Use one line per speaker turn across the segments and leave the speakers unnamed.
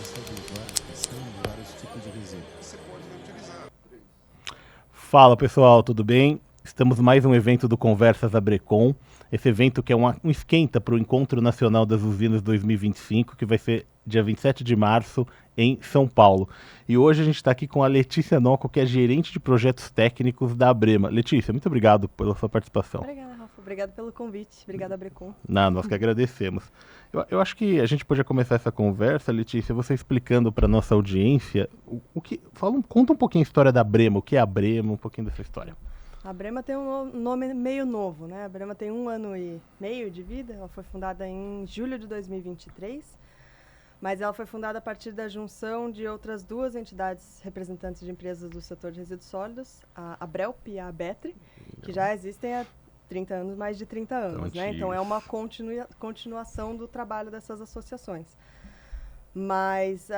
São vários tipos de resíduos.
Você pode reutilizar.
Fala pessoal, tudo bem? Estamos mais um evento do Conversas Abrecon. Esse evento que é um esquenta para o Encontro Nacional das Usinas 2025, que vai ser dia 27 de março em São Paulo. E hoje a gente está aqui com a Letícia Nocco, que é gerente de projetos técnicos da Abrema. Letícia, muito obrigado pela sua participação.
Obrigada, Rafa. Obrigada pelo convite. Obrigada, Abrecon.
Não, nós que agradecemos. Eu acho que a gente podia começar essa conversa, Letícia, você explicando para nossa audiência conta um pouquinho a história da Abrema, o que é a Abrema, um pouquinho dessa história.
A Abrema tem um nome meio novo, né? A Abrema tem 1 ano e meio de vida. Ela foi fundada em julho de 2023, mas ela foi fundada a partir da junção de outras 2 entidades representantes de empresas do setor de resíduos sólidos, a Abrelp e a Abetre, que já existem há 30 anos, mais de 30 anos, né? Então é uma continuação do trabalho dessas associações. Mas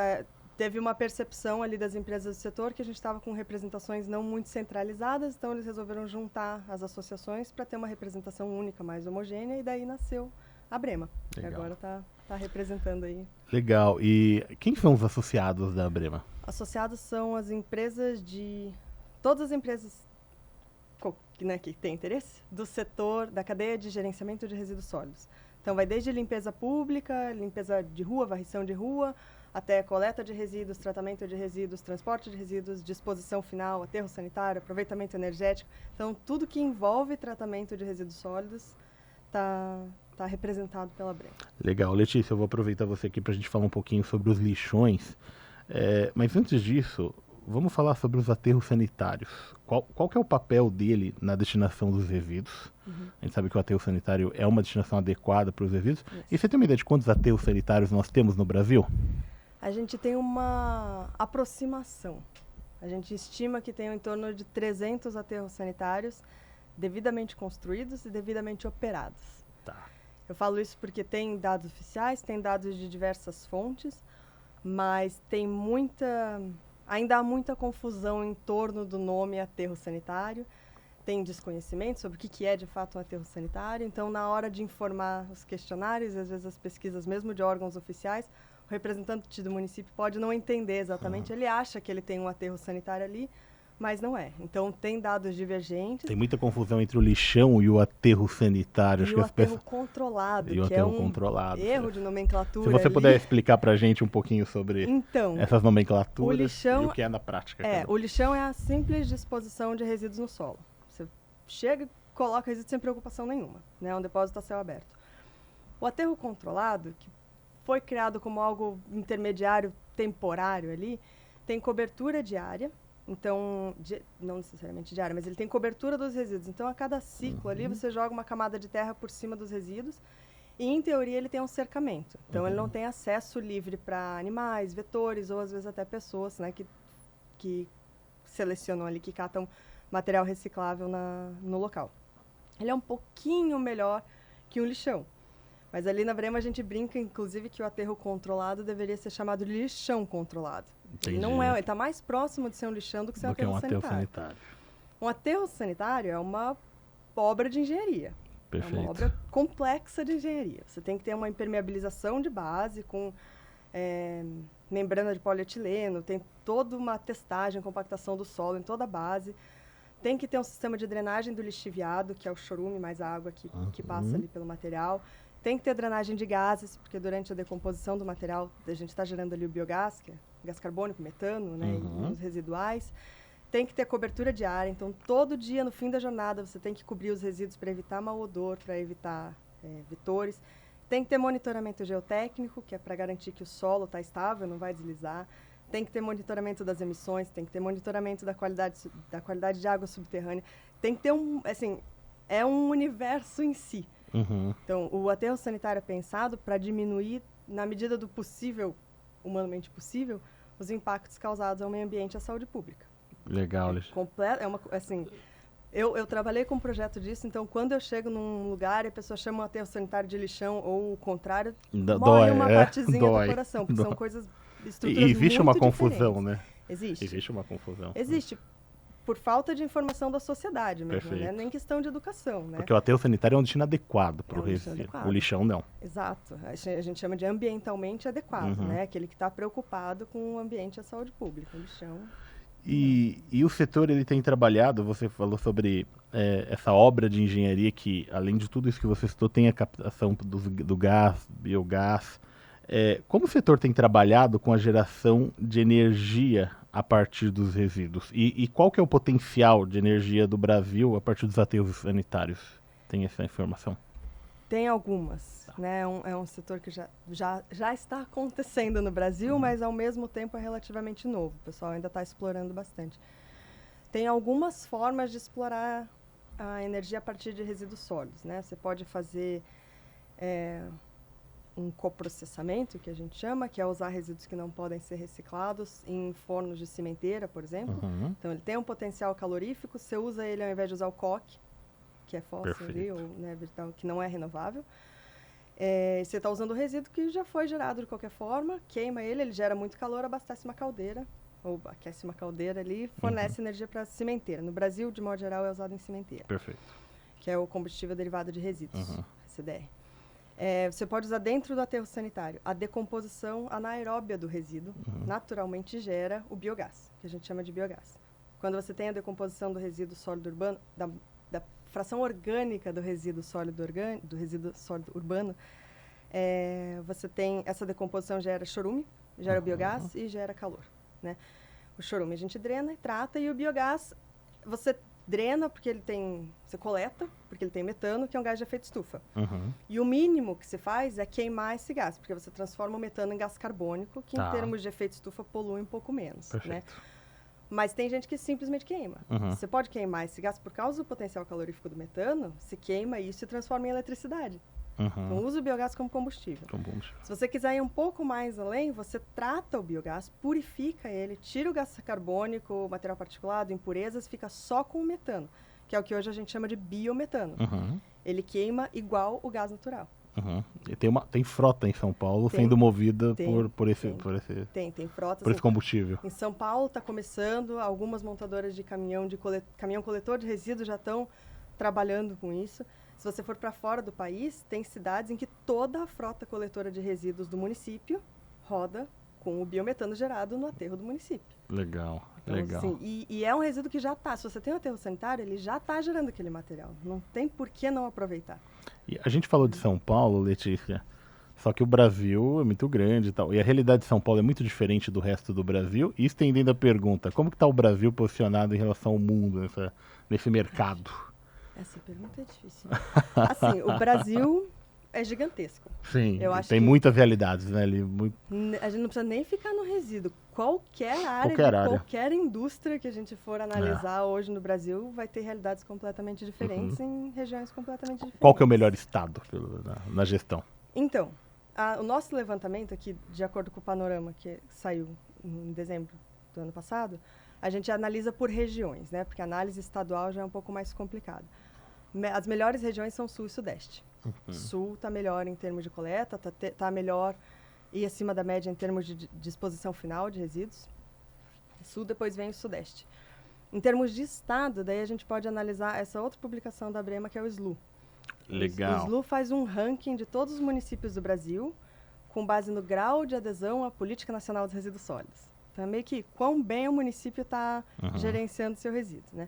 teve uma percepção ali das empresas do setor que a gente estava com representações não muito centralizadas, então eles resolveram juntar as associações para ter uma representação única, mais homogênea, e daí nasceu a Abrema, que agora está representando aí.
Legal. E quem são os associados da Abrema?
Associados são as empresas todas as empresas que têm interesse do setor da cadeia de gerenciamento de resíduos sólidos. Então vai desde limpeza pública, limpeza de rua, varrição de rua, até coleta de resíduos, tratamento de resíduos, transporte de resíduos, disposição final, aterro sanitário, aproveitamento energético. Então, tudo que envolve tratamento de resíduos sólidos está representado pela Abrema.
Legal. Letícia, eu vou aproveitar você aqui para a gente falar um pouquinho sobre os lixões. Mas antes disso, vamos falar sobre os aterros sanitários. Qual que é o papel dele na destinação dos resíduos? A gente sabe que o aterro sanitário é uma destinação adequada para os resíduos. Isso. E você tem uma ideia de quantos aterros sanitários nós temos no Brasil?
A gente tem uma aproximação. A gente estima que tem em torno de 300 aterros sanitários devidamente construídos e devidamente operados.
Tá.
Eu falo isso porque tem dados oficiais, tem dados de diversas fontes, mas ainda há muita confusão em torno do nome aterro sanitário. Tem desconhecimento sobre o que é de fato um aterro sanitário. Então, na hora de informar os questionários, às vezes as pesquisas mesmo de órgãos oficiais, o representante do município pode não entender exatamente. Ele acha que ele tem um aterro sanitário ali, mas não é. Então, tem dados divergentes.
Tem muita confusão entre o lixão e o aterro sanitário.
E o aterro controlado, que é um erro de nomenclatura.
Se você puder explicar para a gente um pouquinho sobre essas nomenclaturas
o lixão,
e o que é na prática.
O lixão é a simples disposição de resíduos no solo. Você chega e coloca resíduos sem preocupação nenhuma, né? É um depósito a céu aberto. O aterro controlado, que foi criado como algo intermediário, temporário ali, tem cobertura diária. Então, não necessariamente diária, mas ele tem cobertura dos resíduos. Então, a cada ciclo ali, você joga uma camada de terra por cima dos resíduos e, em teoria, ele tem um cercamento. Então, ele não tem acesso livre para animais, vetores ou, às vezes, até pessoas, né, que selecionam ali, que catam material reciclável no local. Ele é um pouquinho melhor que um lixão. Mas ali na Abrema a gente brinca, inclusive, que o aterro controlado deveria ser chamado de lixão controlado. Ele não é, ele está mais próximo de ser um lixão do que ser um aterro sanitário. Um aterro sanitário é uma obra de engenharia.
Perfeito.
É uma obra complexa de engenharia. Você tem que ter uma impermeabilização de base com membrana de polietileno, tem toda uma testagem, compactação do solo em toda a base. Tem que ter um sistema de drenagem do lixiviado, que é o chorume mais a água que passa ali pelo material. Tem que ter drenagem de gases, porque durante a decomposição do material, a gente está gerando ali o biogás, que é gás carbônico, metano, né, e os residuais. Tem que ter cobertura de área, então todo dia, no fim da jornada, você tem que cobrir os resíduos para evitar mau odor, para evitar vetores. Tem que ter monitoramento geotécnico, que é para garantir que o solo está estável, não vai deslizar. Tem que ter monitoramento das emissões, tem que ter monitoramento da qualidade de água subterrânea. Tem que ter é um universo em si. Então, o aterro sanitário é pensado para diminuir, na medida do possível, humanamente possível, os impactos causados ao meio ambiente e à saúde pública.
Legal.
Eu trabalhei com um projeto disso, então quando eu chego num lugar e a pessoa chama um aterro sanitário de lixão ou o contrário, morre uma partezinha do coração, porque são coisas, estruturas
existe
muito
uma confusão,
diferentes.
né?
Existe.
Existe uma confusão.
Existe. por falta de informação da sociedade mesmo,
Perfeito.
né? Nem questão de educação, né?
Porque o aterro sanitário é um destino adequado para o
um destino
resíduo.
adequado.
O lixão não.
Exato. A gente chama de ambientalmente adequado,
Uhum.
né? Aquele que está preocupado com o ambiente e a saúde pública. O lixão...
E o setor ele tem trabalhado, você falou sobre essa obra de engenharia que, além de tudo isso que você citou, tem a captação do gás, biogás. Como o setor tem trabalhado com a geração de energia a partir dos resíduos? E qual que é o potencial de energia do Brasil a partir dos aterros sanitários? Tem essa informação?
Tem algumas, né? É um setor que já está acontecendo no Brasil, mas ao mesmo tempo é relativamente novo. O pessoal ainda está explorando bastante. Tem algumas formas de explorar a energia a partir de resíduos sólidos, né? Você pode fazer um coprocessamento, que a gente chama, que é usar resíduos que não podem ser reciclados em fornos de cimenteira, por exemplo.
Uhum.
Então ele tem um potencial calorífico, você usa ele ao invés de usar o coque, que é fóssil ali, ou, né, que não é renovável. Você está usando o resíduo que já foi gerado de qualquer forma, queima ele gera muito calor, abastece uma caldeira, ou aquece uma caldeira ali, fornece energia para a cimenteira. No Brasil, de modo geral, é usado em cimenteira.
Perfeito.
Que é o combustível derivado de resíduos,
Uhum.
CDR. Você pode usar dentro do aterro sanitário. A decomposição anaeróbia do resíduo naturalmente gera o biogás, que a gente chama de biogás. Quando você tem a decomposição do resíduo sólido urbano, da fração orgânica do resíduo sólido urbano, você tem essa decomposição gera chorume, gera biogás e gera calor, né? O chorume a gente drena e trata, e o biogás você drena porque você coleta porque ele tem metano, que é um gás de efeito estufa.
Uhum.
E o mínimo que se faz é queimar esse gás, porque você transforma o metano em gás carbônico, que em termos de efeito estufa polui um pouco menos, né? Mas tem gente que simplesmente queima.
Uhum.
Você pode queimar esse gás por causa do potencial calorífico do metano, se queima isso e transforma em eletricidade.
Uhum.
Então usa o biogás como combustível. Se você quiser ir um pouco mais além, você trata o biogás, purifica ele, tira o gás carbônico, o material particulado, impurezas, fica só com o metano, que é o que hoje a gente chama de biometano.
Uhum.
Ele queima igual o gás natural.
Uhum. E tem frota em São Paulo sendo movida por esse combustível.
Em São Paulo está começando, algumas montadoras de caminhão coletor de resíduos já estão trabalhando com isso. Se você for para fora do país, tem cidades em que toda a frota coletora de resíduos do município roda com o biometano gerado no aterro do município.
Legal,
então,
legal.
Assim, e é um resíduo que já está, se você tem um aterro sanitário, ele já está gerando aquele material. Não tem por que não aproveitar.
E a gente falou de São Paulo, Letícia, só que o Brasil é muito grande e tal. E a realidade de São Paulo é muito diferente do resto do Brasil. E estendendo a pergunta, como que está o Brasil posicionado em relação ao mundo nesse mercado?
Essa pergunta é difícil. Assim, o Brasil é gigantesco.
Sim,
eu acho
tem muitas realidades, né?
A gente não precisa nem ficar no resíduo. Qualquer área, qualquer indústria que a gente for analisar hoje no Brasil vai ter realidades completamente diferentes em regiões completamente diferentes.
Qual que é o melhor estado na gestão?
Então, o nosso levantamento aqui, de acordo com o panorama que saiu em dezembro do ano passado, a gente analisa por regiões, né? Porque a análise estadual já é um pouco mais complicada. As melhores regiões são Sul e Sudeste. Sul está melhor em termos de coleta, está melhor e acima da média em termos de disposição final de resíduos. Sul, depois vem o Sudeste. Em termos de estado, daí a gente pode analisar essa outra publicação da Brema, que é o SLU.
Legal.
O SLU faz um ranking de todos os municípios do Brasil com base no grau de adesão à Política Nacional dos Resíduos Sólidos. Então, é meio que quão bem o município está gerenciando seu resíduo, né?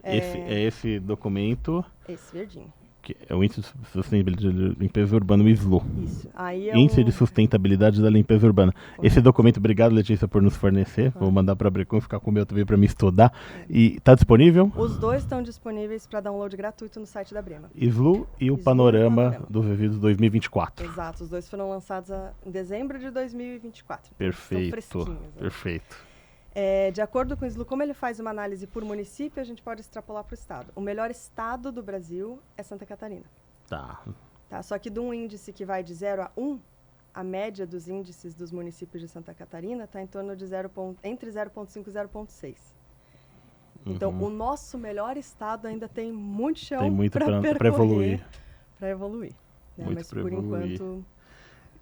Esse documento...
Esse, verdinho.
Que é o Índice de Sustentabilidade da Limpeza Urbana, o SLU.
Isso. Aí
Índice de Sustentabilidade da Limpeza Urbana. Esse documento, obrigado, Letícia, por nos fornecer. Vou mandar para a Brecon ficar com o meu também para me estudar. E está disponível?
Os dois estão disponíveis para download gratuito no site da Brema.
SLU e o Panorama dos Resíduos 2024.
Exato, os dois foram lançados em dezembro de 2024.
Perfeito,
são fresquinhos, né?
Perfeito.
De acordo com o SLU, como ele faz uma análise por município, a gente pode extrapolar para o estado. O melhor estado do Brasil é Santa Catarina.
Tá.
Só que de um índice que vai de 0 a 1, a média dos índices dos municípios de Santa Catarina está em torno de entre 0,5 e 0,6. Então, o nosso melhor estado ainda tem muito chão para evoluir. Para evoluir. Né? Mas, por enquanto...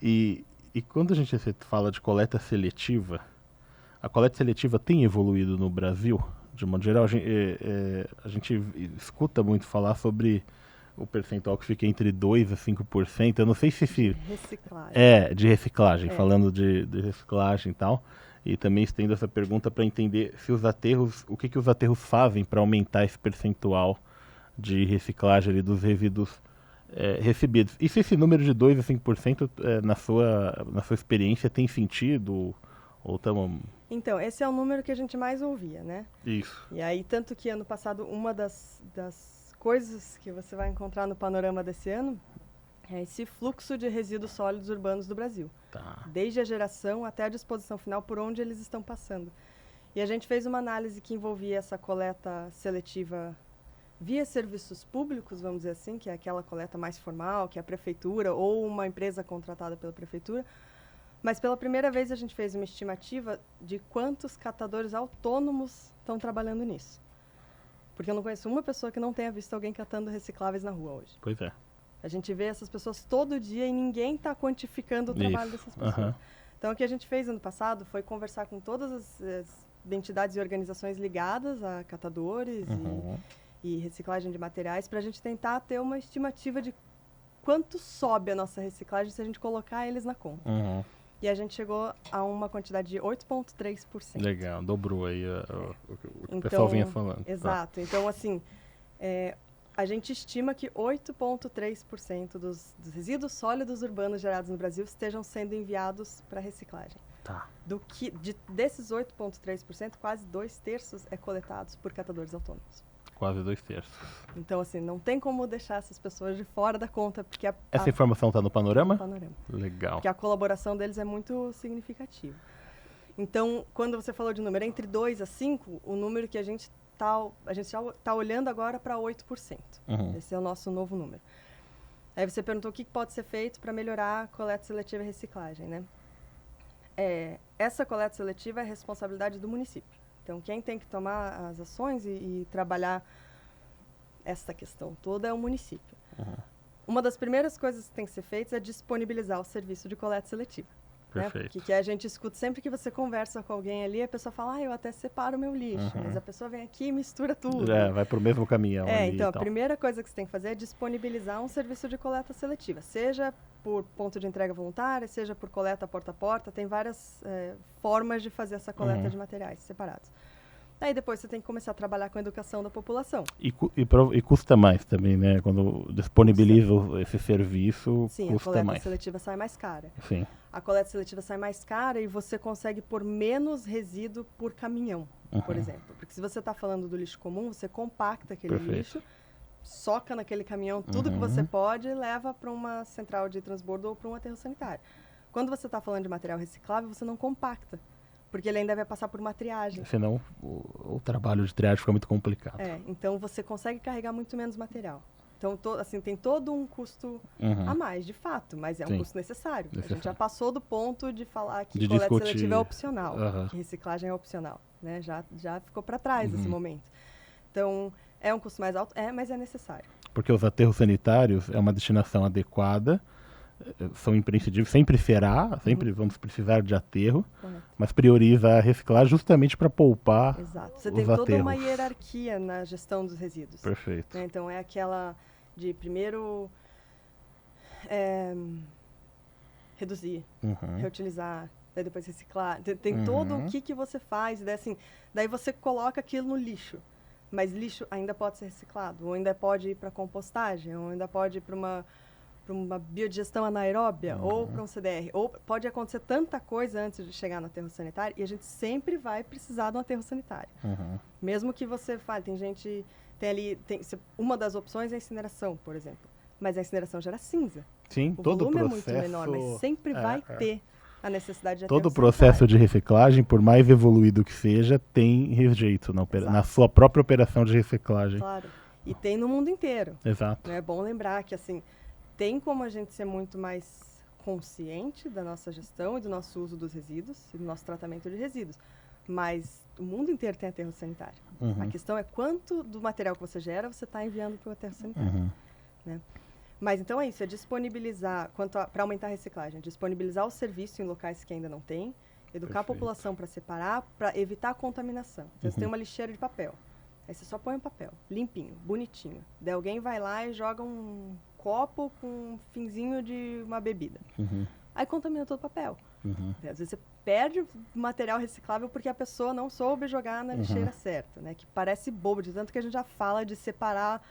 E quando a gente fala de coleta seletiva, a coleta seletiva tem evoluído no Brasil? De modo geral, a gente escuta muito falar sobre o percentual que fica entre 2% a 5%. Eu não sei se
Reciclagem.
de reciclagem,
É.
falando de reciclagem e tal. E também estendo essa pergunta para entender se os aterros, o que os aterros fazem para aumentar esse percentual de reciclagem ali dos resíduos recebidos. E se esse número de 2% a 5% na sua experiência tem sentido? Ou estamos...
Então, esse é o número que a gente mais ouvia, né?
Isso.
E aí, tanto que ano passado, uma das coisas que você vai encontrar no panorama desse ano é esse fluxo de resíduos sólidos urbanos do Brasil.
Tá.
Desde a geração até a disposição final, por onde eles estão passando. E a gente fez uma análise que envolvia essa coleta seletiva via serviços públicos, vamos dizer assim, que é aquela coleta mais formal, que é a prefeitura ou uma empresa contratada pela prefeitura. Mas pela primeira vez a gente fez uma estimativa de quantos catadores autônomos estão trabalhando nisso. Porque eu não conheço uma pessoa que não tenha visto alguém catando recicláveis na rua hoje.
Pois é.
A gente vê essas pessoas todo dia e ninguém está quantificando o trabalho dessas pessoas.
Uhum.
Então, o que a gente fez ano passado foi conversar com todas as entidades e organizações ligadas a catadores e reciclagem de materiais para a gente tentar ter uma estimativa de quanto sobe a nossa reciclagem se a gente colocar eles na conta.
Uhum.
E a gente chegou a uma quantidade de 8,3%.
Legal, dobrou aí o que
Então,
o pessoal vinha falando.
Exato. Então, assim, a gente estima que 8,3% dos resíduos sólidos urbanos gerados no Brasil estejam sendo enviados para reciclagem.
Tá.
Desses 8,3%, quase 2/3 é coletados por catadores autônomos.
Quase 2/3.
Então, assim, não tem como deixar essas pessoas de fora da conta, porque
Essa informação está no panorama?
no panorama.
Legal.
Porque a colaboração deles é muito significativa. Então, quando você falou de número entre 2 a 5, o número que a gente já está olhando agora para 8%.
Uhum.
Esse é o nosso novo número. Aí você perguntou o que pode ser feito para melhorar a coleta seletiva e reciclagem, né? Essa coleta seletiva é responsabilidade do município. Então, quem tem que tomar as ações e trabalhar essa questão toda é o município. Uhum. Uma das primeiras coisas que tem que ser feitas é disponibilizar o serviço de coleta seletiva.
Perfeito.
Né? Porque a gente escuta sempre que você conversa com alguém ali, a pessoa fala, eu até separo o meu lixo, mas a pessoa vem aqui e mistura tudo.
Vai para o mesmo caminhão ali
então,
e tal.
A primeira coisa que você tem que fazer é disponibilizar um serviço de coleta seletiva, seja por ponto de entrega voluntária, seja por coleta porta a porta, tem várias formas de fazer essa coleta de materiais separados. Aí depois você tem que começar a trabalhar com a educação da população.
E custa mais também, né? Quando disponibiliza esse serviço,
sim,
custa mais.
a coleta seletiva sai mais cara.
Sim.
A coleta seletiva sai mais cara e você consegue pôr menos resíduo por caminhão, por exemplo. Porque se você está falando do lixo comum, você compacta aquele lixo, soca naquele caminhão tudo que você pode e leva para uma central de transbordo ou para um aterro sanitário. Quando você está falando de material reciclável, você não compacta. Porque ele ainda vai passar por uma triagem.
Senão o trabalho de triagem fica muito complicado.
Então você consegue carregar muito menos material. Então, assim, tem todo um custo a mais, de fato, mas é um custo necessário. A gente já passou do ponto de falar que coleta seletiva é opcional, que reciclagem é opcional. Né? Já ficou para trás esse momento. Então, é um custo mais alto? Mas é necessário.
Porque os aterros sanitários é uma destinação adequada, são imprescindíveis, sempre vamos precisar de aterro, mas prioriza a reciclagem justamente para poupar.
Exato. Você
os
tem toda
aterros.
uma hierarquia na gestão dos resíduos.
Perfeito.
Né? Então, é aquela de primeiro reduzir, reutilizar, daí depois reciclar. Tem todo o que você faz, daí você coloca aquilo no lixo. Mas lixo ainda pode ser reciclado, ou ainda pode ir para compostagem, ou ainda pode ir para uma biodigestão anaeróbia, ou para um CDR. Ou pode acontecer tanta coisa antes de chegar no aterro sanitário, e a gente sempre vai precisar de um aterro sanitário. Mesmo que você fale, uma das opções é a incineração, por exemplo. Mas a incineração gera cinza.
Sim,
o
todo
volume
processo...
é muito menor, mas sempre vai ter a necessidade de aterro
Todo o
sanitário.
processo de reciclagem, por mais evoluído que seja, tem rejeito na sua própria operação de reciclagem.
Claro. E tem no mundo inteiro.
Exato.
É bom lembrar que, assim, tem como a gente ser muito mais consciente da nossa gestão e do nosso uso dos resíduos e do nosso tratamento de resíduos. Mas o mundo inteiro tem aterro sanitário. A questão é quanto do material que você gera você está enviando para o aterro sanitário. Né? Mas então é isso, é disponibilizar, para aumentar a reciclagem, disponibilizar o serviço em locais que ainda não tem Educar a população para separar, para evitar a contaminação. Então, você tem uma lixeira de papel. Aí você só põe o papel, limpinho, bonitinho. Daí alguém vai lá e joga um copo com um finzinho de uma bebida. Aí contamina todo o papel. Às vezes você perde o material reciclável porque a pessoa não soube jogar na lixeira certa, né? Que parece bobo, de tanto que a gente já fala de separar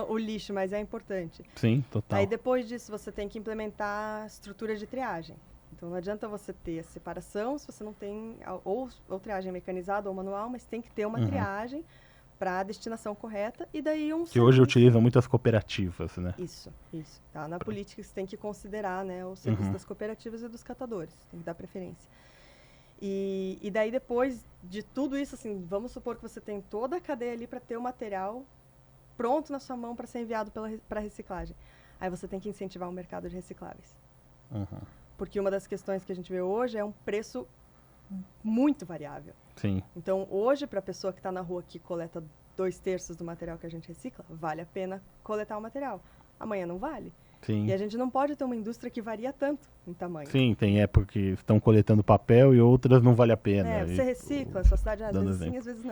o lixo, mas é importante.
Sim, total.
Aí depois disso você tem que implementar estrutura de triagem. Então não adianta você ter a separação se você não tem ou triagem mecanizada ou manual, mas tem que ter uma triagem para a destinação correta e daí
que hoje utilizam muitas cooperativas, né?
Isso. Tá na política você tem que considerar, né, o serviço das cooperativas e dos catadores, tem que dar preferência. E daí depois de tudo isso, assim, vamos supor que você tem toda a cadeia ali para ter o material pronto na sua mão para ser enviado para reciclagem. Aí você tem que incentivar o mercado de recicláveis. Porque uma das questões que a gente vê hoje é um preço muito variável.
Sim.
Então, hoje, para a pessoa que está na rua que coleta 2/3 do material que a gente recicla, vale a pena coletar o material. Amanhã não vale.
Sim.
E a gente não pode ter uma indústria que varia tanto em tamanho.
Sim, tem época que estão coletando papel e outras não vale a pena.
Você recicla, a sua cidade às vezes sim, às vezes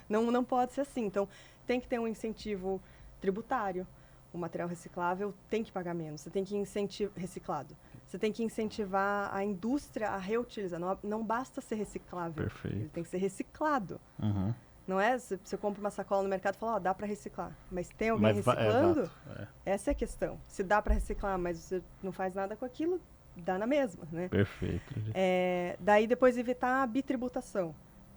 não. Não pode ser assim. Então, tem que ter um incentivo tributário. O material reciclável tem que pagar menos. Você tem que incentivar reciclado. Você tem que incentivar a indústria a reutilizar. Não basta ser reciclável.
Perfeito.
Ele tem que ser reciclado. Não é? Você compra uma sacola no mercado e fala, dá para reciclar. Mas tem alguém reciclando? Essa é a questão. Se dá para reciclar, mas você não faz nada com aquilo, dá na mesma, né?
Perfeito.
Daí depois evitar a bitributação.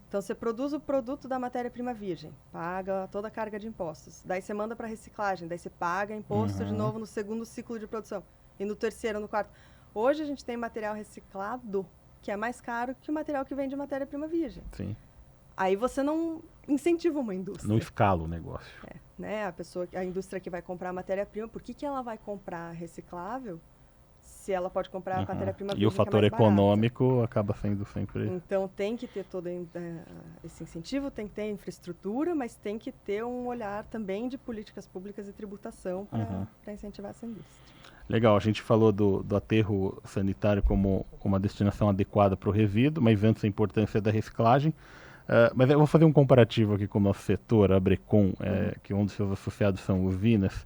Então você produz o produto da matéria-prima virgem, paga toda a carga de impostos. Daí você manda para reciclagem, daí você paga imposto de novo no segundo ciclo de produção. E no terceiro, no quarto. Hoje a gente tem material reciclado que é mais caro que o material que vem de matéria-prima virgem.
Sim.
Aí você não incentiva uma indústria.
Não escala o negócio.
Né? A indústria que vai comprar a matéria-prima, por que ela vai comprar reciclável se ela pode comprar a matéria-prima virgem?
E o fator econômico acaba sendo sempre...
Então tem que ter todo esse incentivo, tem que ter infraestrutura, mas tem que ter um olhar também de políticas públicas e tributação para incentivar essa indústria.
Legal, a gente falou do aterro sanitário como uma destinação adequada para o resíduo, mas antes a importância da reciclagem. Mas eu vou fazer um comparativo aqui com o nosso setor, a Brecon, que um dos seus associados são usinas.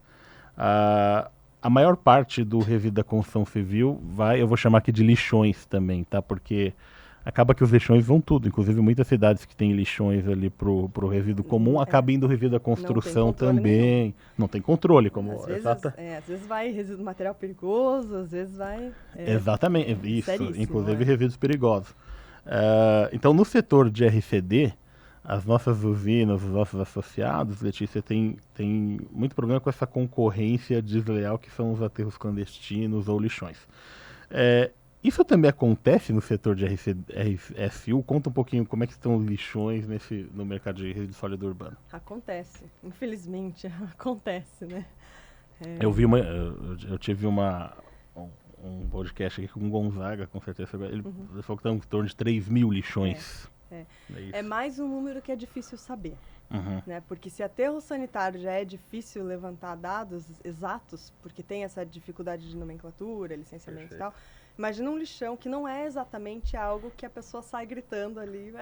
A maior parte do resíduo da construção civil eu vou chamar aqui de lixões também, tá? Porque acaba que os lixões vão tudo, inclusive muitas cidades que têm lixões ali pro resíduo comum, acaba indo o resíduo da construção também. Nenhum. Não tem controle, como
às vezes vai resíduo material perigoso, às vezes vai...
Exatamente, isso, inclusive resíduos perigosos. Então, no setor de RCD, as nossas usinas, os nossos associados, Letícia, tem muito problema com essa concorrência desleal que são os aterros clandestinos ou lixões. Isso também acontece no setor de RSU? Conta um pouquinho como é que estão os lixões no mercado de resíduo sólido urbano.
Acontece, infelizmente, acontece, né?
Eu tive um podcast aqui com o Gonzaga, com certeza. Ele falou que estão em torno de 3.000 lixões.
É mais um número que é difícil saber. Né? Porque se aterro sanitário já é difícil levantar dados exatos, porque tem essa dificuldade de nomenclatura, licenciamento e tal, imagina um lixão que não é exatamente algo que a pessoa sai gritando ali,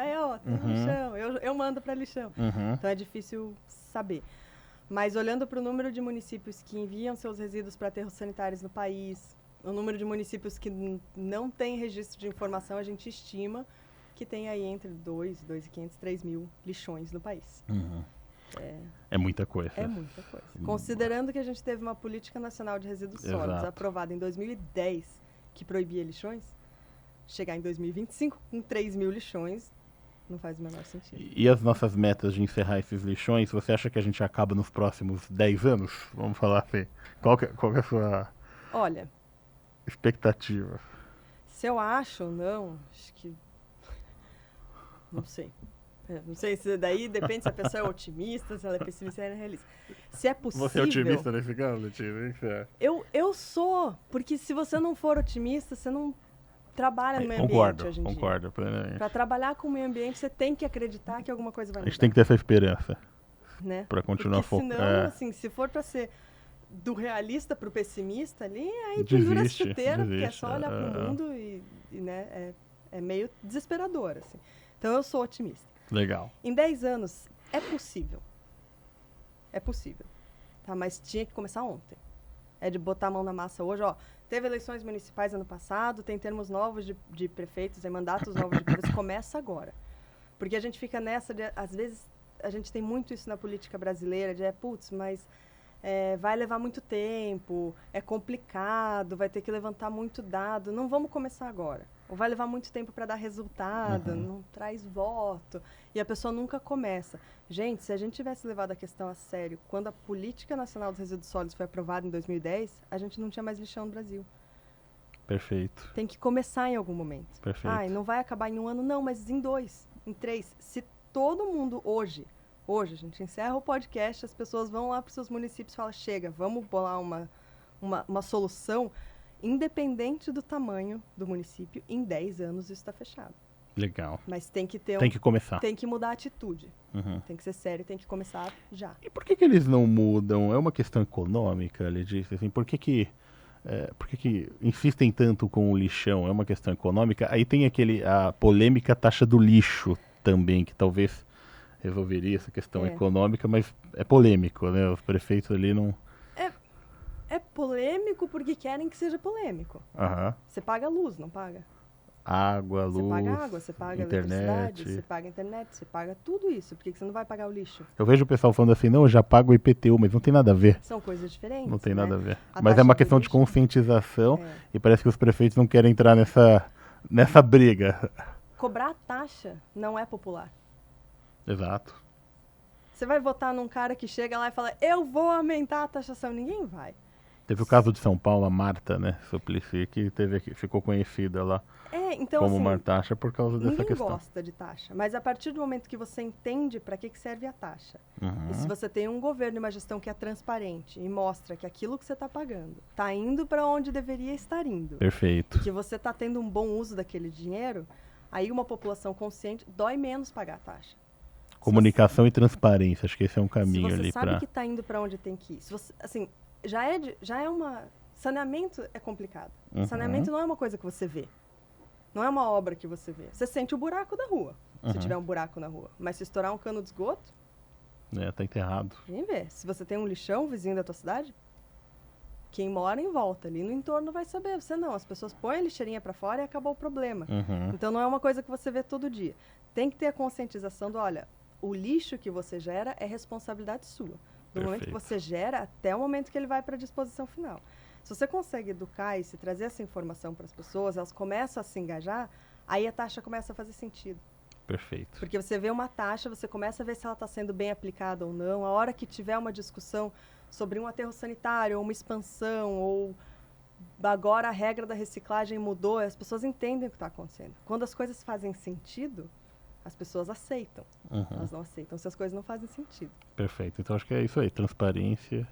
tem um lixão, eu mando para lixão. Então é difícil saber. Mas olhando para o número de municípios que enviam seus resíduos para aterros sanitários no país, o número de municípios que não tem registro de informação, a gente estima que tem aí entre 2.500, 3.000 lixões no país.
É muita coisa.
É muita coisa. Considerando que a gente teve uma política nacional de resíduos sólidos aprovada em 2010, que proibia lixões, chegar em 2025 com 3.000 lixões não faz o menor sentido.
E as nossas metas de encerrar esses lixões, você acha que a gente acaba nos próximos 10 anos? Vamos falar assim. Qual que é a sua expectativa?
Se eu acho ou não, acho que... Não sei. Não sei se daí depende se a pessoa é otimista, se ela é pessimista, se ela é realista. Se é possível...
Você é otimista nesse caso, Letícia?
Eu sou, porque se você não for otimista, você não trabalha no meio ambiente hoje em dia.
Concordo plenamente.
Para trabalhar com o meio ambiente, você tem que acreditar que alguma coisa vai mudar.
A gente tem que ter essa esperança,
né?
Para continuar
focando. Senão, assim, se for para ser do realista para o pessimista ali, aí pendura as chuteiras, porque é só olhar para o mundo e né, É meio desesperador, assim. Então, eu sou otimista.
Legal.
Em 10 anos, é possível. É possível. Tá? Mas tinha que começar ontem. É de botar a mão na massa hoje, ó. Teve eleições municipais ano passado, tem termos novos de prefeitos, tem mandatos novos de prefeitos. Começa agora. Porque a gente fica nessa de, às vezes, a gente tem muito isso na política brasileira, de putz, mas vai levar muito tempo, é complicado, vai ter que levantar muito dado. Não vamos começar agora. Ou vai levar muito tempo para dar resultado, não traz voto. E a pessoa nunca começa. Gente, se a gente tivesse levado a questão a sério, quando a Política Nacional dos Resíduos Sólidos foi aprovada em 2010, a gente não tinha mais lixão no Brasil.
Perfeito.
Tem que começar em algum momento.
Perfeito.
E não vai acabar em 1 ano, não, mas em 2, em 3. Se todo mundo hoje, a gente encerra o podcast, as pessoas vão lá para os seus municípios e falam, chega, vamos bolar uma solução, independente do tamanho do município, em 10 anos isso está fechado.
Legal.
Mas tem que ter
Tem que começar.
Tem que mudar a atitude. Tem que ser sério, tem que começar já.
E por que eles não mudam? É uma questão econômica, ele disse assim, por que insistem tanto com o lixão? É uma questão econômica? Aí tem a polêmica taxa do lixo também, que talvez resolveria essa questão econômica, mas é polêmico, né? Os prefeitos ali não...
É polêmico porque querem que seja polêmico. Você paga a luz, não paga?
Água, luz,
você paga água, você paga
internet.
eletricidade, você paga internet, você paga tudo isso. Por que você não vai pagar o lixo?
Eu vejo o pessoal falando assim, não, eu já pago o IPTU, mas não tem nada a ver.
São coisas diferentes.
Não tem nada a ver.
A
Mas é
taxa
uma
do
questão de
lixo-
conscientização e parece que os prefeitos não querem entrar nessa briga.
Cobrar a taxa não é popular.
Exato.
Você vai votar num cara que chega lá e fala, eu vou aumentar a taxação. Ninguém vai.
Teve o caso de São Paulo, a Marta, né, Suplicy, que ficou conhecida lá
Então,
como
assim,
Martaxa por causa dessa
ninguém
questão.
gosta de taxa. Mas a partir do momento que você entende para que serve a taxa, e se você tem um governo e uma gestão que é transparente e mostra que aquilo que você está pagando está indo para onde deveria estar indo,
Perfeito.
que você está tendo um bom uso daquele dinheiro, aí uma população consciente dói menos pagar a taxa.
Comunicação e transparência, acho que esse é um caminho
Se você
ali
sabe
para...
que está indo para onde tem que ir, se você, assim, já é uma... Saneamento é complicado. Saneamento não é uma coisa que você vê. Não é uma obra que você vê. Você sente o buraco da rua, se tiver um buraco na rua. Mas se estourar um cano de esgoto,
tá enterrado.
ninguém vê. Se você tem um lixão vizinho da tua cidade, quem mora em volta ali no entorno vai saber. Você não. As pessoas põem a lixeirinha para fora e acabou o problema. Então não é uma coisa que você vê todo dia. Tem que ter a conscientização do, olha, o lixo que você gera é responsabilidade sua. Do momento que você gera até o momento que ele vai para a disposição final. Se você consegue educar e se trazer essa informação para as pessoas, elas começam a se engajar, aí a taxa começa a fazer sentido.
Perfeito.
Porque você vê uma taxa, você começa a ver se ela está sendo bem aplicada ou não. A hora que tiver uma discussão sobre um aterro sanitário, ou uma expansão, ou agora a regra da reciclagem mudou, as pessoas entendem o que está acontecendo. Quando as coisas fazem sentido, as pessoas aceitam. Elas não aceitam se as coisas não fazem sentido.
Perfeito. Então acho que é isso aí, transparência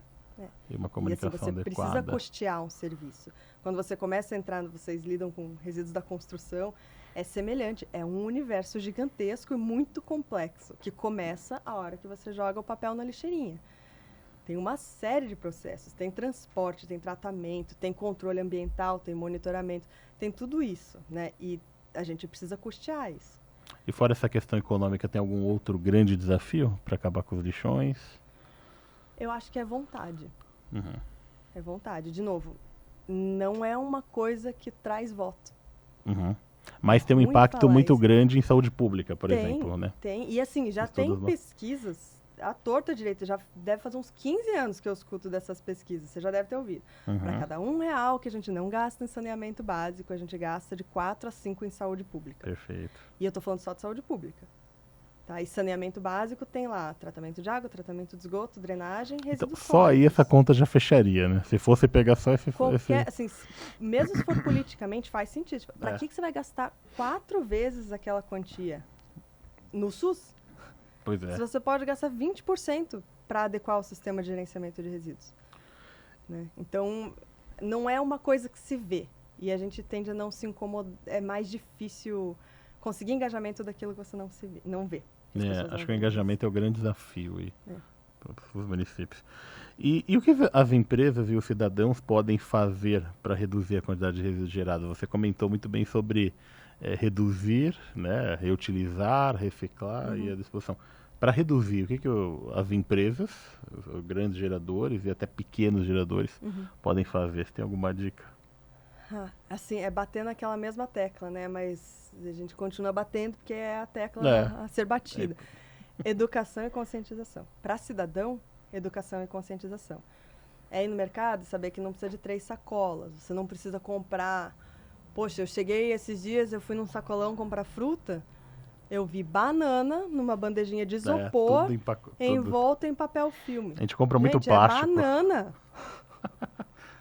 e uma comunicação
e assim, você
adequada.
precisa custear um serviço. Quando você começa a entrar, vocês lidam com resíduos da construção, é semelhante. É um universo gigantesco e muito complexo, que começa a hora que você joga o papel na lixeirinha. Tem uma série de processos. Tem transporte, tem tratamento, tem controle ambiental, tem monitoramento, tem tudo isso, né? E a gente precisa custear isso.
E fora essa questão econômica, tem algum outro grande desafio para acabar com os lixões?
Eu acho que é vontade. É vontade. De novo, não é uma coisa que traz voto.
Mas tem um impacto muito grande em saúde pública, por exemplo, né?
Tem. E assim, já tem pesquisas, à torta direita, já deve fazer uns 15 anos que eu escuto dessas pesquisas, você já deve ter ouvido. Para cada R$1 que a gente não gasta em saneamento básico, a gente gasta de 4 a 5 em saúde pública.
Perfeito.
E eu estou falando só de saúde pública. Tá? E saneamento básico tem lá tratamento de água, tratamento de esgoto, drenagem, resíduos
Então, só aí essa conta já fecharia, né? Se fosse pegar só esse...
Assim, mesmo se for politicamente, faz sentido. Tipo, para que você vai gastar 4 vezes aquela quantia no SUS?
Pois é.
Se você pode gastar 20% para adequar o sistema de gerenciamento de resíduos. Né? Então, não é uma coisa que se vê. E a gente tende a não se incomodar. É mais difícil conseguir engajamento daquilo que você não vê.
Acho que o engajamento é o grande desafio para os municípios. E o que as empresas e os cidadãos podem fazer para reduzir a quantidade de resíduos gerados? Você comentou muito bem sobre reduzir, né, reutilizar, reciclar e a disposição. Para reduzir, o que, as empresas, os grandes geradores e até pequenos geradores podem fazer? Você tem alguma dica?
Assim, é bater naquela mesma tecla, né? Mas a gente continua batendo porque é a tecla
É.
a ser batida. Educação e conscientização. Para cidadão, educação e conscientização. É ir no mercado e saber que não precisa de 3 sacolas. Você não precisa comprar... Poxa, eu cheguei esses dias, eu fui num sacolão comprar fruta, eu vi banana numa bandejinha de isopor, envolta em papel filme.
A gente compra muito
Gente,
plástico.
É banana.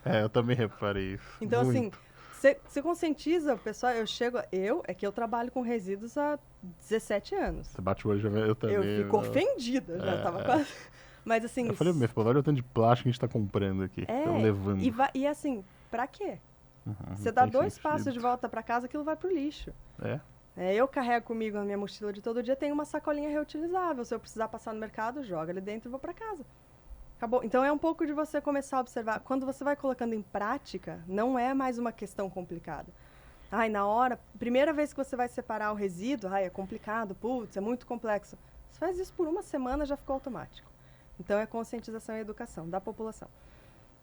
Eu também reparei isso.
Então,
muito.
assim, você conscientiza o pessoal, é que eu trabalho com resíduos há 17 anos.
Você bate o olho, eu também.
Eu fico ofendida, já tava quase... Mas assim...
Eu falei, minha esposa, olha o tanto de plástico que a gente tá comprando aqui, levando.
E assim, pra quê? Você dá 2 passos de volta para casa, aquilo vai pro lixo. Eu carrego comigo na minha mochila de todo dia, tem uma sacolinha reutilizável. Se eu precisar passar no mercado, joga ali dentro e vou para casa. Acabou. Então é um pouco de você começar a observar. Quando você vai colocando em prática, não é mais uma questão complicada. Na hora, primeira vez que você vai separar o resíduo, é complicado, putz, é muito complexo. Você faz isso por 1 semana, já ficou automático. Então é conscientização e educação da população.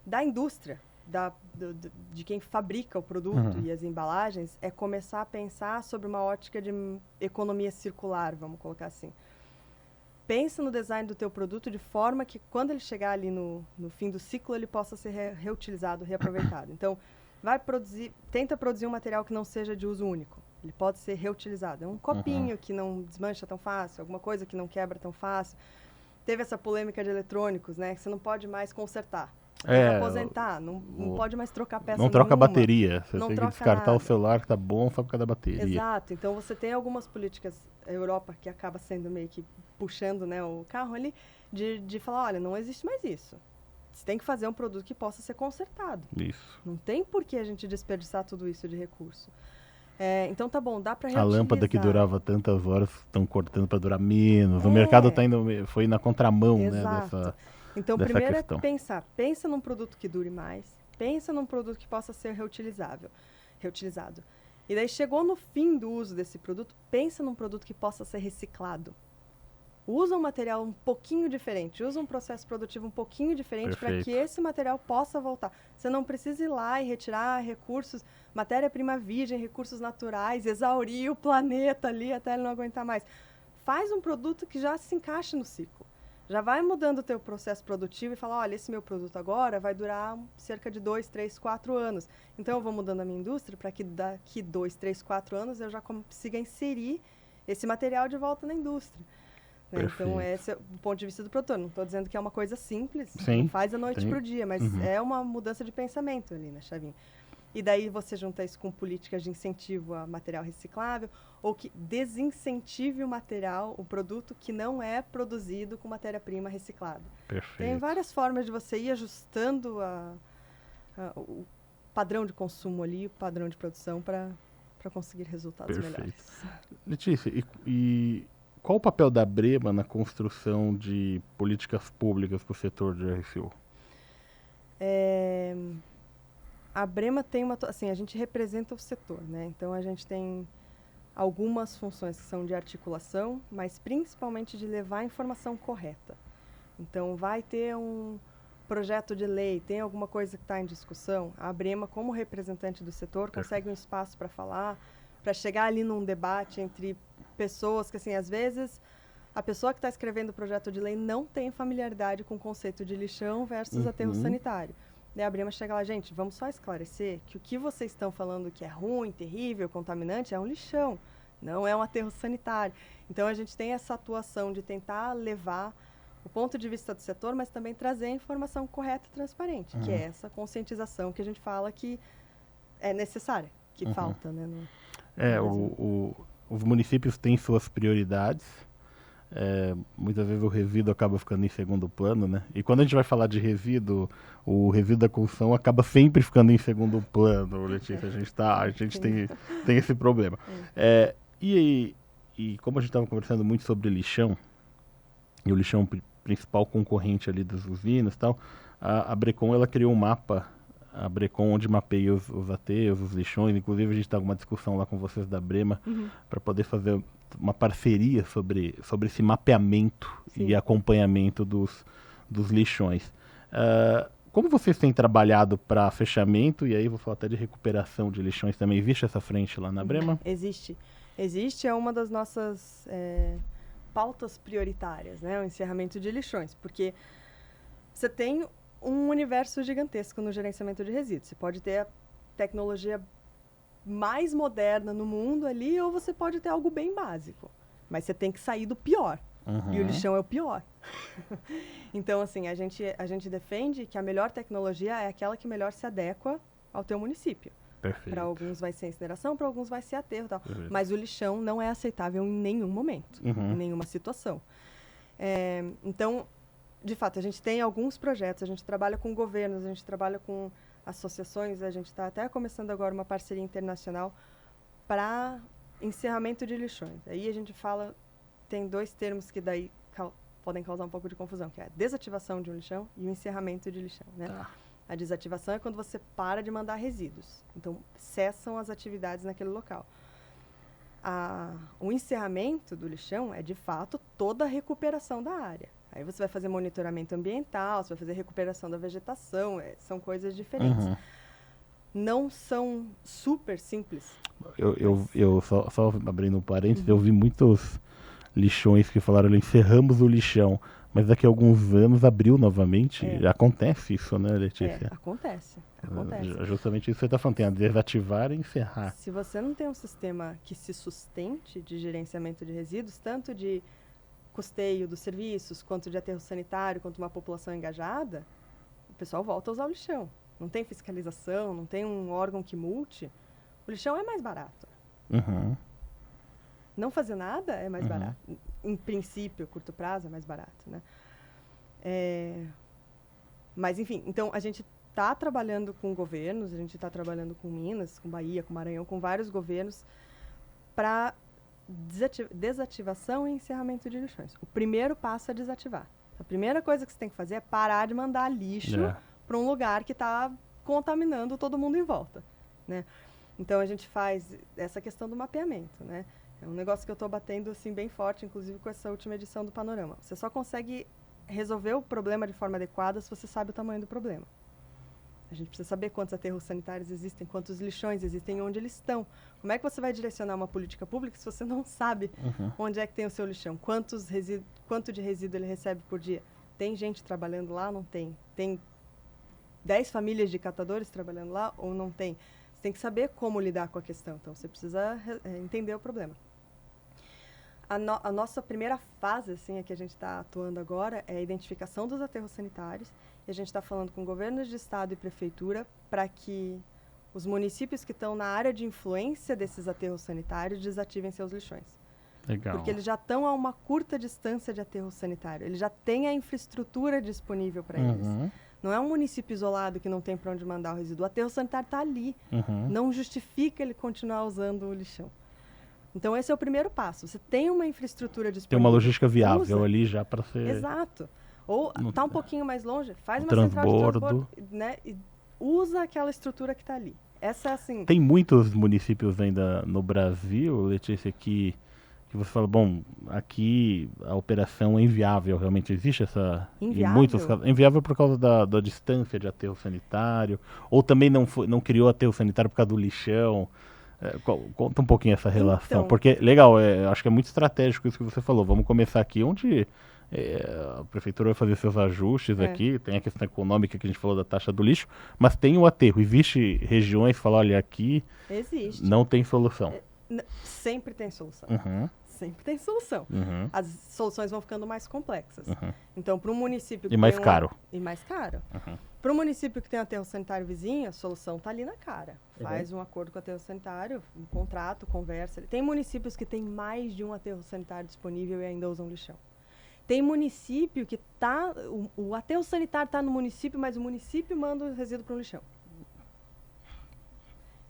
Da indústria, de quem fabrica o produto e as embalagens, é começar a pensar sobre uma ótica de economia circular, vamos colocar assim. Pensa no design do teu produto de forma que quando ele chegar ali no fim do ciclo, ele possa ser reutilizado, reaproveitado. Então, tenta produzir um material que não seja de uso único. Ele pode ser reutilizado. É um copinho que não desmancha tão fácil, alguma coisa que não quebra tão fácil. Teve essa polêmica de eletrônicos, né? Que você não pode mais consertar. Tem que aposentar, não pode mais trocar peça nenhuma.
Não troca a bateria, você
não
tem que
troca
descartar
nada.
o celular que tá bom só por causa da bateria.
Exato, então você tem algumas políticas, a Europa que acaba sendo meio que puxando, né, o carro ali, de falar, olha, não existe mais isso. Você tem que fazer um produto que possa ser consertado.
Isso.
Não tem por que a gente desperdiçar tudo isso de recurso. Então tá bom, dá para reutilizar.
A lâmpada que durava tantas horas estão cortando para durar menos. O mercado foi na contramão,
exato.
Né,
então,
dessa
primeiro
questão.
Pensa num produto que dure mais, pensa num produto que possa ser reutilizado. E daí chegou no fim do uso desse produto, pensa num produto que possa ser reciclado. Usa um material um pouquinho diferente, usa um processo produtivo um pouquinho diferente para que esse material possa voltar. Você não precisa ir lá e retirar recursos, matéria-prima virgem, recursos naturais, exaurir o planeta ali até ele não aguentar mais. Faz um produto que já se encaixe no ciclo. Já vai mudando o teu processo produtivo e fala, olha, esse meu produto agora vai durar cerca de 2, 3, 4 anos. Então, eu vou mudando a minha indústria para que daqui 2, 3, 4 anos eu já consiga inserir esse material de volta na indústria. Né? Então, esse é o ponto de vista do produtor. Não estou dizendo que é uma coisa simples, não faz da noite para o dia, mas é uma mudança de pensamento ali na chavinha. E daí você junta isso com políticas de incentivo a material reciclável ou que desincentive o produto que não é produzido com matéria-prima reciclada.
Perfeito.
Tem várias formas de você ir ajustando o padrão de consumo ali, o padrão de produção para conseguir resultados melhores.
Letícia, e qual o papel da Brema na construção de políticas públicas para o setor de RCO?
A Brema tem a gente representa o setor, né? Então a gente tem algumas funções que são de articulação, mas principalmente de levar a informação correta. Então vai ter um projeto de lei, tem alguma coisa que está em discussão, a Brema, como representante do setor, consegue um espaço para falar, para chegar ali num debate entre pessoas que, assim, às vezes a pessoa que está escrevendo o projeto de lei não tem familiaridade com o conceito de lixão versus aterro sanitário. Daí a Brema chega lá, gente, vamos só esclarecer que o que vocês estão falando que é ruim, terrível, contaminante, é um lixão, não é um aterro sanitário. Então a gente tem essa atuação de tentar levar o ponto de vista do setor, mas também trazer a informação correta e transparente, que é essa conscientização que a gente fala que é necessária, que falta, né?
Os municípios têm suas prioridades. Muitas vezes o resíduo acaba ficando em segundo plano, né? E quando a gente vai falar de resíduo, o resíduo da construção acaba sempre ficando em segundo plano, Letícia. A gente tem esse problema. E como a gente estava conversando muito sobre lixão, e o lixão principal concorrente ali das usinas e tal, a Brecon ela criou um mapa a Brecon, onde mapeia os aterros, os lixões. Inclusive, a gente está com uma discussão lá com vocês da Brema para poder fazer uma parceria sobre esse mapeamento e acompanhamento dos lixões. Como vocês têm trabalhado para fechamento, e aí vou falar até de recuperação de lixões também, existe essa frente lá na Brema?
Existe. Existe, é uma das nossas pautas prioritárias, né? O encerramento de lixões, porque você tem um universo gigantesco no gerenciamento de resíduos. Você pode ter a tecnologia mais moderna no mundo ali, ou você pode ter algo bem básico. Mas você tem que sair do pior. E o lixão é o pior. Então, assim, a gente defende que a melhor tecnologia é aquela que melhor se adequa ao teu município. Para alguns vai ser incineração, para alguns vai ser aterro e tal. Mas o lixão não é aceitável em nenhum momento, em nenhuma situação. Então, de fato, a gente tem alguns projetos, a gente trabalha com governos, a gente trabalha com associações, a gente está até começando agora uma parceria internacional para encerramento de lixões. Aí a gente fala, tem dois termos que daí podem causar um pouco de confusão, que é a desativação de um lixão e o encerramento de lixão, né? A desativação é quando você para de mandar resíduos. Então, cessam as atividades naquele local. O encerramento do lixão é, de fato, toda a recuperação da área. Aí você vai fazer monitoramento ambiental, você vai fazer recuperação da vegetação, são coisas diferentes. Não são super simples.
Eu só abrindo um parênteses, eu vi muitos lixões que falaram, encerramos o lixão, mas daqui a alguns anos abriu novamente. Acontece isso, né, Letícia?
Acontece.
Justamente isso que você está falando, tem a desativar e encerrar.
Se você não tem um sistema que se sustente de gerenciamento de resíduos, tanto de custeio dos serviços, quanto de aterro sanitário, quanto uma população engajada, o pessoal volta a usar o lixão. Não tem fiscalização, não tem um órgão que multe. O lixão é mais barato. Não fazer nada é mais barato. Em princípio, curto prazo, é mais barato, né? Mas, enfim, então a gente está trabalhando com governos, a gente está trabalhando com Minas, com Bahia, com Maranhão, com vários governos para desativação e encerramento de lixões. O primeiro passo é desativar. A primeira coisa que você tem que fazer é parar de mandar lixo para um lugar que está contaminando todo mundo em volta, né? Então, a gente faz essa questão do mapeamento, né? É um negócio que eu estou batendo assim, bem forte, inclusive com essa última edição do Panorama. Você só consegue resolver o problema de forma adequada se você sabe o tamanho do problema. A gente precisa saber quantos aterros sanitários existem, quantos lixões existem, onde eles estão. Como é que você vai direcionar uma política pública se você não sabe onde é que tem o seu lixão? Quanto de resíduo ele recebe por dia? Tem gente trabalhando lá? Não tem. Tem 10 famílias de catadores trabalhando lá ou não tem? Você tem que saber como lidar com a questão. Então, você precisa entender o problema. A nossa primeira fase, assim, a que a gente está atuando agora, é a identificação dos aterros sanitários. E a gente está falando com governos de estado e prefeitura para que os municípios que estão na área de influência desses aterros sanitários desativem seus lixões.
Legal.
Porque eles já estão a uma curta distância de aterro sanitário. Eles já têm a infraestrutura disponível para eles. Não é um município isolado que não tem para onde mandar o resíduo. O aterro sanitário está ali. Não justifica ele continuar usando o lixão. Então, esse é o primeiro passo. Você tem uma infraestrutura disponível.
Tem uma logística viável ali já para ser...
Exato. Ou está um pouquinho mais longe, faz uma
transbordo.
central de transbordo, né, e usa aquela estrutura que está ali. Essa é assim...
Tem muitos municípios ainda no Brasil, Letícia, que você fala, bom, aqui a operação é inviável, realmente existe essa...
Inviável?
Em muitos casos, inviável por causa da distância de aterro sanitário, ou também não criou aterro sanitário por causa do lixão. Conta um pouquinho essa relação,
Então,
porque, legal, acho que é muito estratégico isso que você falou. Vamos começar aqui onde a prefeitura vai fazer seus ajustes aqui, tem a questão econômica que a gente falou da taxa do lixo, mas tem o aterro. Existe regiões que falam, olha, aqui
existe.
não tem solução.
Sempre tem solução. Sempre tem solução. As soluções vão ficando mais complexas. Então, para um município que
E mais caro.
E mais caro. Para um município que tem aterro sanitário vizinho, a solução está ali na cara. Faz um acordo com o aterro sanitário, um contrato, conversa. Tem municípios que têm mais de um aterro sanitário disponível e ainda usam lixão. Tem município que tá... O aterro sanitário está no município, mas o município manda o resíduo para um lixão.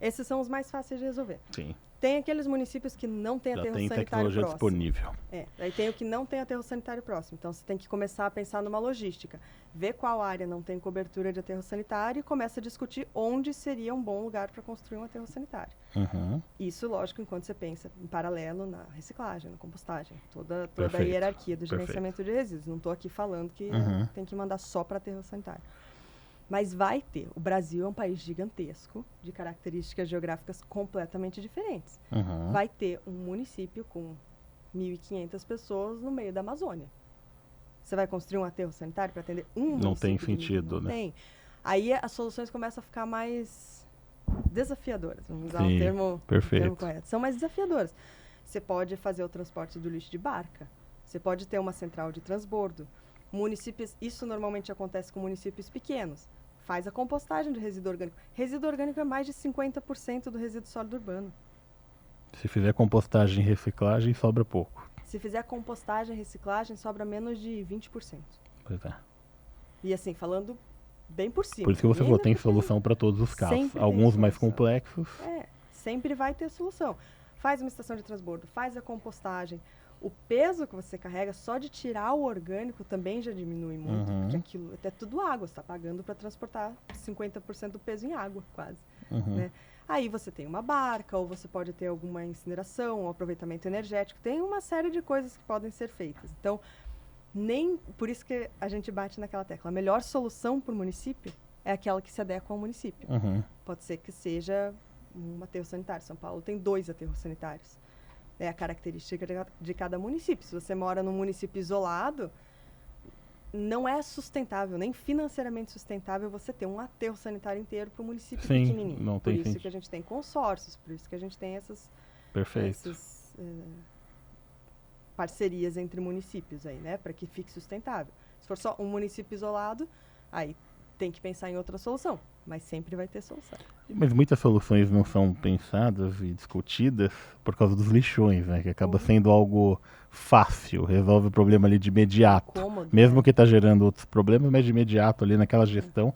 Esses são os mais fáceis de resolver.
Sim.
Tem aqueles municípios que não têm
Já
aterro
tem
sanitário
tecnologia
próximo.
disponível.
Aí tem o que não tem aterro sanitário próximo. Então você tem que começar a pensar numa logística. Ver qual área não tem cobertura de aterro sanitário e começa a discutir onde seria um bom lugar para construir um aterro sanitário. Isso, lógico, enquanto você pensa em paralelo na reciclagem, na compostagem, toda a hierarquia do gerenciamento de resíduos. Não estou aqui falando que tem que mandar só para aterro sanitário. Mas vai ter. O Brasil é um país gigantesco, de características geográficas completamente diferentes. Vai ter um município com 1.500 pessoas no meio da Amazônia. Você vai construir um aterro sanitário para atender um município?
Não tem sentido, né?
Não tem. Aí as soluções começam a ficar mais desafiadoras. Vamos usar
Sim,
o termo correto. São mais desafiadoras. Você pode fazer o transporte do lixo de barca. Você pode ter uma central de transbordo. Municípios, isso normalmente acontece com municípios pequenos. Faz a compostagem de resíduo orgânico. Resíduo orgânico é mais de 50% do resíduo sólido urbano.
Se fizer compostagem e reciclagem, sobra pouco.
Se fizer compostagem e reciclagem, sobra menos de 20%.
Pois é.
E assim, falando bem por cima.
Por isso que você falou, tem solução para todos os casos. Alguns mais complexos.
Sempre vai ter solução. Faz uma estação de transbordo, faz a compostagem. O peso que você carrega, só de tirar o orgânico, também já diminui muito. Porque aquilo é tudo água. Você está pagando para transportar 50% do peso em água, quase. Né? Aí você tem uma barca, ou você pode ter alguma incineração, um aproveitamento energético. Tem uma série de coisas que podem ser feitas. Então, por isso que a gente bate naquela tecla. A melhor solução para o município é aquela que se adequa ao município. Pode ser que seja um aterro sanitário. São Paulo tem 2 aterros sanitários. É a característica de cada município. Se você mora num município isolado, não é sustentável, nem financeiramente sustentável você ter um aterro sanitário inteiro para um município pequenininho.
Não
por
tem
isso que a gente tem consórcios, por isso que a gente tem essas parcerias entre municípios aí, né, para que fique sustentável. Se for só um município isolado, aí tem que pensar em outra solução, mas sempre vai ter solução.
Mas muitas soluções não são pensadas e discutidas por causa dos lixões, né? Que acaba sendo algo fácil, resolve o problema ali de imediato.
Cômodo,
mesmo que está gerando outros problemas, mas de imediato ali naquela gestão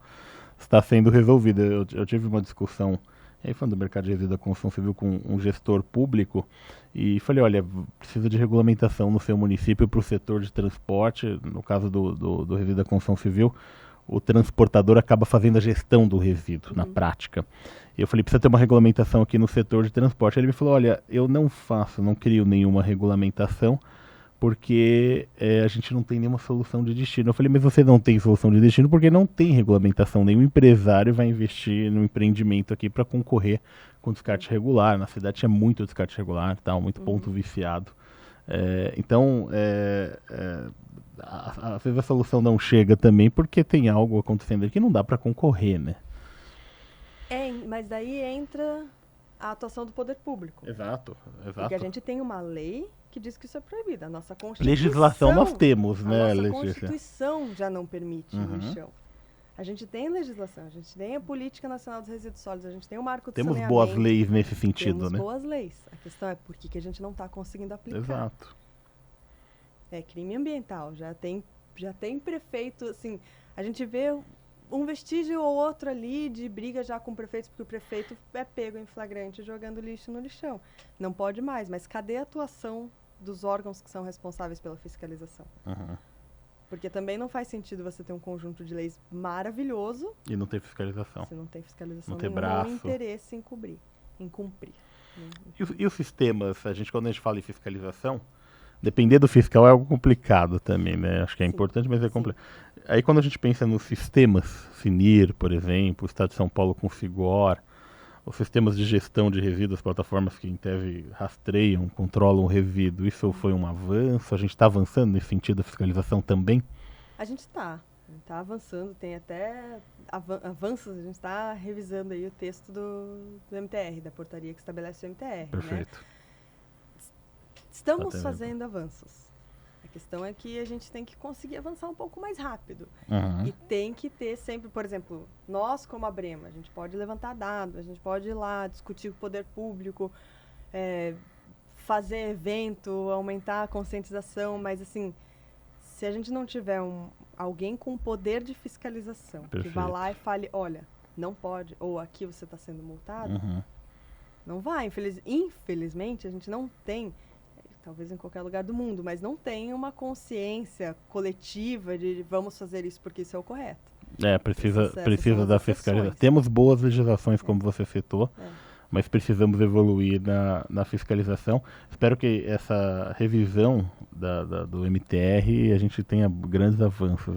está sendo resolvida. Eu tive uma discussão, aí falando do mercado de resíduos da construção civil com um gestor público e falei, olha, precisa de regulamentação no seu município para o setor de transporte, no caso do resíduo da construção civil, o transportador acaba fazendo a gestão do resíduo, na prática. E eu falei, precisa ter uma regulamentação aqui no setor de transporte. Ele me falou, olha, eu não crio nenhuma regulamentação, porque a gente não tem nenhuma solução de destino. Eu falei, mas você não tem solução de destino porque não tem regulamentação. Nenhum empresário vai investir no empreendimento aqui para concorrer com descarte regular. Na cidade tinha muito descarte regular, tal, muito ponto viciado. Então, às vezes a solução não chega também porque tem algo acontecendo ali que não dá para concorrer, né?
Mas daí entra a atuação do poder público.
Exato.
Porque a gente tem uma lei que diz que isso é proibido. A nossa Constituição...
Legislação nós temos, né?
A nossa Constituição já não permite o lixão. A gente tem legislação, a gente tem a Política Nacional dos Resíduos Sólidos, a gente tem o Marco do Saneamento.
Temos boas leis nesse sentido,
temos
né?
boas leis. A questão é por que a gente não está conseguindo aplicar.
Exato.
É crime ambiental. Já tem prefeito, assim, a gente vê um vestígio ou outro ali de briga já com prefeitos, porque o prefeito é pego em flagrante jogando lixo no lixão. Não pode mais, mas cadê a atuação dos órgãos que são responsáveis pela fiscalização? Porque também não faz sentido você ter um conjunto de leis maravilhoso
e não ter fiscalização.
Se não tem fiscalização,
não ter
nenhum
braço.
interesse em cumprir.
E os sistemas, quando a gente fala em fiscalização, depender do fiscal é algo complicado também, né? Acho que é importante, mas é complicado. Aí quando a gente pensa nos sistemas, FINIR, por exemplo, o Estado de São Paulo com o FIGOR, os sistemas de gestão de resíduos, plataformas que em tese rastreiam, controlam o resíduo, isso foi um avanço? A gente está avançando nesse sentido da fiscalização também?
A gente está avançando, tem até avanços, a gente está revisando aí o texto do MTR, da portaria que estabelece o MTR.
Perfeito.
Né? Estamos fazendo avanços. A questão é que a gente tem que conseguir avançar um pouco mais rápido. E tem que ter sempre, por exemplo, nós como a Brema, a gente pode levantar dados, a gente pode ir lá discutir com o poder público, fazer evento, aumentar a conscientização, mas assim, se a gente não tiver alguém com poder de fiscalização, que vá lá e fale, olha, não pode, ou aqui você está sendo multado, Não vai. Infelizmente, a gente não tem, talvez em qualquer lugar do mundo, mas não tem uma consciência coletiva de vamos fazer isso porque isso é o correto.
Precisa da fiscalização. Temos boas legislações, como você citou, mas precisamos evoluir na fiscalização. Espero que essa revisão do MTR a gente tenha grandes avanços.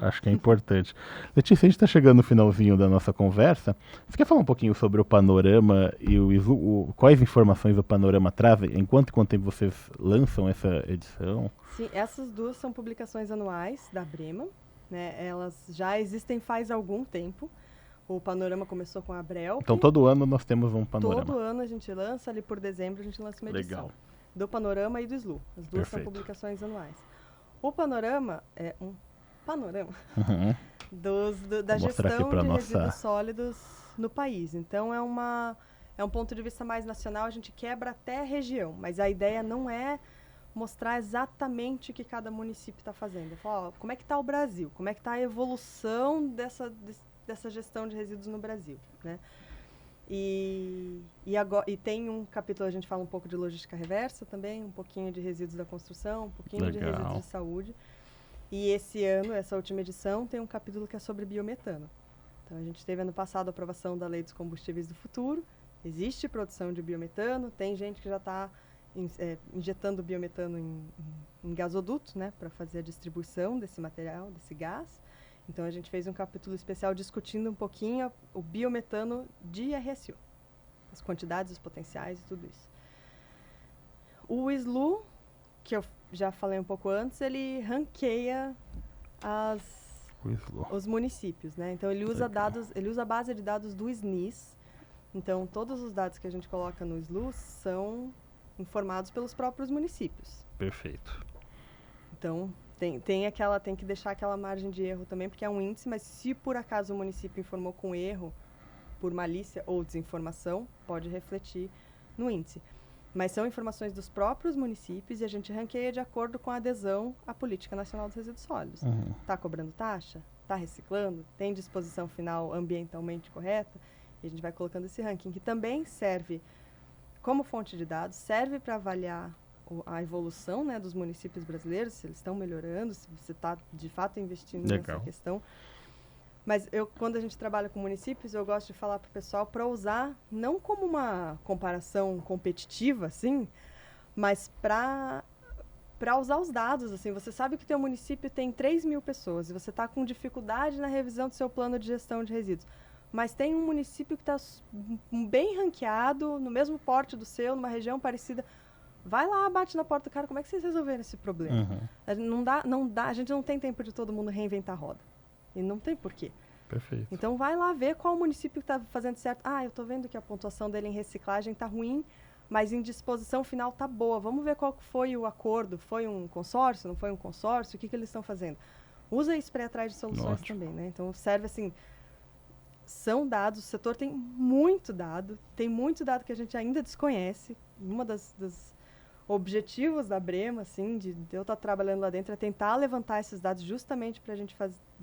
Acho que é importante. Letícia, a gente está chegando no finalzinho da nossa conversa. Você quer falar um pouquinho sobre o Panorama e quais informações o Panorama traz? Em quanto tempo vocês lançam essa edição?
Sim, essas duas são publicações anuais da Abrema, né? Elas já existem faz algum tempo. O Panorama começou com a Abrel.
Então, todo ano nós temos um Panorama.
Todo ano a gente lança, ali por dezembro a gente lança uma edição.
Legal.
Do Panorama e do SLU. As duas são publicações anuais. O Panorama é um panorama da gestão de resíduos sólidos no país. Então, é um ponto de vista mais nacional, a gente quebra até a região, mas a ideia não é mostrar exatamente o que cada município está fazendo. É falar, como é que está o Brasil? Como é que está a evolução dessa gestão de resíduos no Brasil, né? E tem um capítulo, a gente fala um pouco de logística reversa também, um pouquinho de resíduos da construção, um pouquinho de resíduos de saúde. E esse ano, essa última edição, tem um capítulo que é sobre biometano. Então, a gente teve ano passado a aprovação da Lei dos Combustíveis do Futuro, existe produção de biometano, tem gente que já está injetando biometano em gasodutos, né, para fazer a distribuição desse material, desse gás. Então, a gente fez um capítulo especial discutindo um pouquinho o biometano de RSU, as quantidades, os potenciais e tudo isso. O SLU, que eu já falei um pouco antes, ele ranqueia os municípios, né? Então, ele usa a base de dados do SNIS. Então, todos os dados que a gente coloca no SLU são informados pelos próprios municípios.
Perfeito.
Então, tem que deixar aquela margem de erro também, porque é um índice, mas se por acaso o município informou com erro, por malícia ou desinformação, pode refletir no índice. Mas são informações dos próprios municípios e a gente ranqueia de acordo com a adesão à Política Nacional dos Resíduos Sólidos. Está cobrando taxa? Está reciclando? Tem disposição final ambientalmente correta? E a gente vai colocando esse ranking, que também serve como fonte de dados, serve para avaliar a evolução, né, dos municípios brasileiros, se eles estão melhorando, se você está, de fato, investindo nessa questão. Mas quando a gente trabalha com municípios, eu gosto de falar para o pessoal para usar, não como uma comparação competitiva, assim, mas para usar os dados. Assim, você sabe que o teu município tem 3.000 pessoas e você está com dificuldade na revisão do seu plano de gestão de resíduos. Mas tem um município que está bem ranqueado, no mesmo porte do seu, numa região parecida. Vai lá, bate na porta do cara, como é que vocês resolveram esse problema? Não dá, a gente não tem tempo de todo mundo reinventar a roda. E não tem porquê.
Perfeito.
Então vai lá ver qual município está fazendo certo. Eu estou vendo que a pontuação dele em reciclagem está ruim, mas em disposição final está boa. Vamos ver qual foi o acordo. Foi um consórcio? Não foi um consórcio? O que eles estão fazendo? Usa isso para ir atrás de soluções também, né? Então serve assim... São dados, o setor tem muito dado que a gente ainda desconhece. Uma dos objetivos da Abrema, assim, de eu estar trabalhando lá dentro, é tentar levantar esses dados justamente para a gente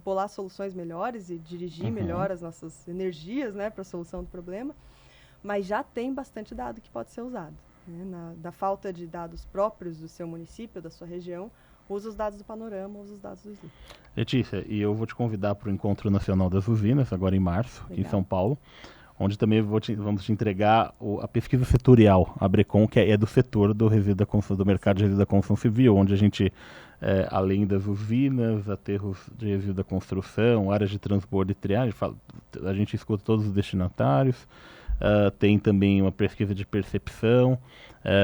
bolar soluções melhores e dirigir melhor as nossas energias, né, para a solução do problema. Mas já tem bastante dado que pode ser usado, né? Da falta de dados próprios do seu município, da sua região, usa os dados do Panorama, usa os dados do SLU.
Letícia, e eu vou te convidar para o Encontro Nacional das Usinas, agora em março, aqui em São Paulo, onde também vamos te entregar a pesquisa setorial, a Brecon, que é do setor do mercado de resíduo da construção civil, onde a gente, além das usinas, aterros de resíduo da construção, áreas de transbordo e triagem, a gente escuta todos os destinatários, tem também uma pesquisa de percepção,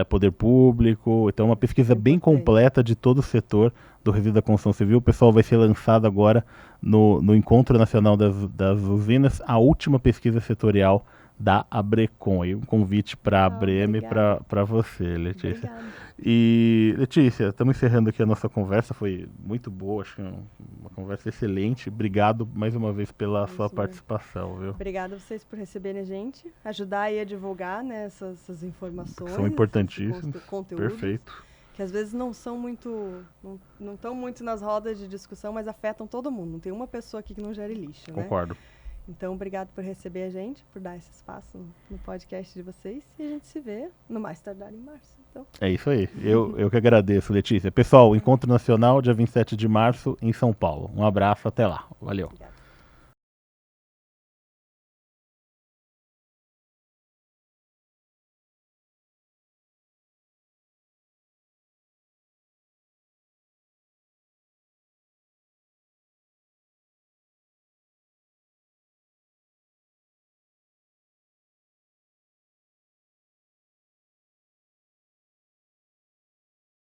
poder público, então uma pesquisa bem completa de todo o setor do resíduo da construção civil. O pessoal vai ser lançado agora no Encontro Nacional das Usinas, a última pesquisa setorial da Abrecon. Aí um convite para a Abrema e para você, Letícia.
Obrigada.
E, Letícia, estamos encerrando aqui a nossa conversa, foi muito boa, acho que uma conversa excelente. Obrigado mais uma vez pela sua participação, viu?
Obrigada a vocês por receberem a gente, ajudar aí a divulgar, né, essas informações.
São importantíssimas.
Conteúdos,
perfeito.
Que às vezes não estão muito nas rodas de discussão, mas afetam todo mundo. Não tem uma pessoa aqui que não gere lixo, né?
Concordo.
Então, obrigado por receber a gente, por dar esse espaço no podcast de vocês. E a gente se vê no mais tardar em março. Então,
É isso aí. Eu que agradeço, Letícia. Pessoal, Encontro Nacional, dia 27 de março, em São Paulo. Um abraço, até lá. Valeu.
obrigada.